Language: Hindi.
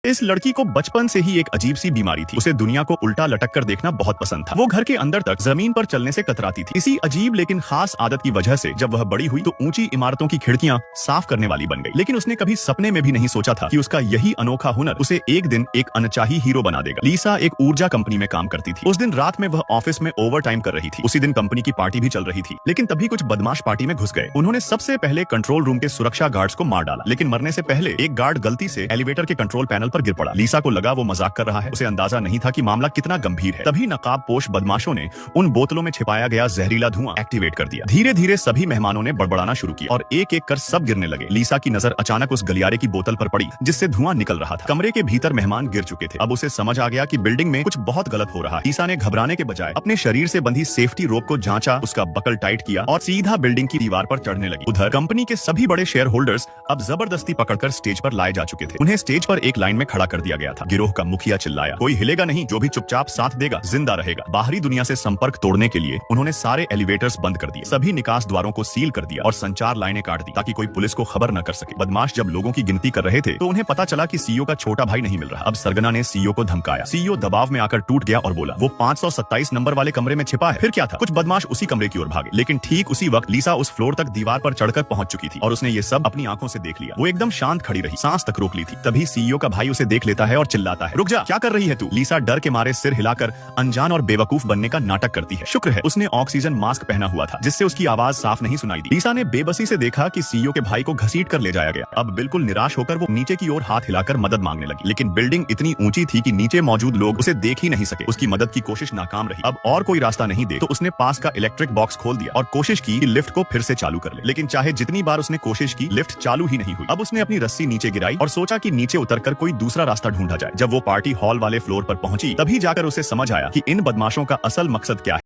इस लड़की को बचपन से ही एक अजीब सी बीमारी थी। उसे दुनिया को उल्टा लटक कर देखना बहुत पसंद था। वो घर के अंदर तक जमीन पर चलने से कतराती थी। इसी अजीब लेकिन खास आदत की वजह से जब वह बड़ी हुई तो ऊंची इमारतों की खिड़कियां साफ करने वाली बन गई। लेकिन उसने कभी सपने में भी नहीं सोचा था कि उसका यही अनोखा हुनर उसे एक दिन एक अनचाही हीरो बना देगा। लीसा एक ऊर्जा कंपनी में काम करती थी। उस दिन रात में वह ऑफिस में ओवर टाइम कर रही थी। उसी दिन कंपनी की पार्टी भी चल रही थी, लेकिन तभी कुछ बदमाश पार्टी में घुस गए। उन्होंने सबसे पहले कंट्रोल रूम के सुरक्षा गार्ड्स को मार डाला, लेकिन मरने से पहले एक गार्ड गलती से एलिवेटर के कंट्रोल पैनल पर गिर पड़ा। लीसा को लगा वो मजाक कर रहा है। उसे अंदाजा नहीं था कि मामला कितना गंभीर है। तभी नकाबपोश बदमाशों ने उन बोतलों में छिपाया गया जहरीला धुआं एक्टिवेट कर दिया। धीरे धीरे सभी मेहमानों ने बड़बड़ाना शुरू किया और एक एक कर सब गिरने लगे। लीसा की नजर अचानक उस गलियारे की बोतल पर पड़ी जिससे धुआं निकल रहा था। कमरे के भीतर मेहमान गिर चुके थे। अब उसे समझ आ गया कि बिल्डिंग में कुछ बहुत गलत हो रहा है। लीसा ने घबराने के बजाय अपने शरीर से बंधी सेफ्टी रोप को जांचा, उसका बकल टाइट किया और सीधा बिल्डिंग की दीवार पर चढ़ने लगी। उधर कंपनी के सभी बड़े शेयर होल्डर्स अब जबरदस्ती पकड़कर स्टेज पर लाए जा चुके थे। उन्हें स्टेज पर एक लाइन में खड़ा कर दिया गया था। गिरोह का मुखिया चिल्लाया, कोई हिलेगा नहीं, जो भी चुपचाप साथ देगा जिंदा रहेगा। बाहरी दुनिया से संपर्क तोड़ने के लिए उन्होंने सारे एलिवेटर्स बंद कर दिए, सभी निकास द्वारों को सील कर दिया और संचार लाइनें काट दी ताकि कोई पुलिस को खबर न कर सके। बदमाश जब लोगों की गिनती कर रहे थे तो उन्हें पता चला कि सीईओ का छोटा भाई नहीं मिल रहा। अब सरगना ने सीईओ को धमकाया। सीईओ दबाव में आकर टूट गया और बोला, वो 527 नंबर वाले कमरे में छिपा है। फिर क्या था, कुछ बदमाश उसी कमरे की ओर भागे, लेकिन ठीक उसी वक्त लीसा उस फ्लोर तक दीवार पर चढ़कर पहुंच चुकी थी और उसने ये सब अपनी आंखों से देख लिया। वो एकदम शांत खड़ी रही, सांस तक रोक ली थी। तभी सीईओ का भाई उसे देख लेता है और चिल्लाता है, रुक जा, क्या कर रही है तू? लीसा डर के मारे सिर हिलाकर अनजान और बेवकूफ बनने का नाटक करती है। शुक्र है उसने ऑक्सीजन मास्क पहना हुआ था जिससे उसकी आवाज साफ नहीं सुनाई दी। लीसा ने बेबसी से देखा कि सीईओ के भाई को घसीट कर ले जाया गया। अब बिल्कुल निराश होकर वो नीचे की ओर हाथ हिलाकर मदद मांगने लगी, लेकिन बिल्डिंग इतनी ऊंची थी कि नीचे मौजूद लोग उसे देख ही नहीं सके। उसकी मदद की कोशिश नाकाम रही। अब और कोई रास्ता नहीं दे तो उसने पास का इलेक्ट्रिक बॉक्स खोल दिया और कोशिश की कि लिफ्ट को फिर से चालू कर ले, लेकिन चाहे जितनी बार उसने कोशिश की लिफ्ट चालू ही नहीं हुई। अब उसने अपनी रस्सी नीचे गिराई और सोचा कि नीचे उतरकर कोई दूसरा रास्ता ढूंढा जाए। जब वो पार्टी हॉल वाले फ्लोर पर पहुंची तभी जाकर उसे समझ आया कि इन बदमाशों का असल मकसद क्या है।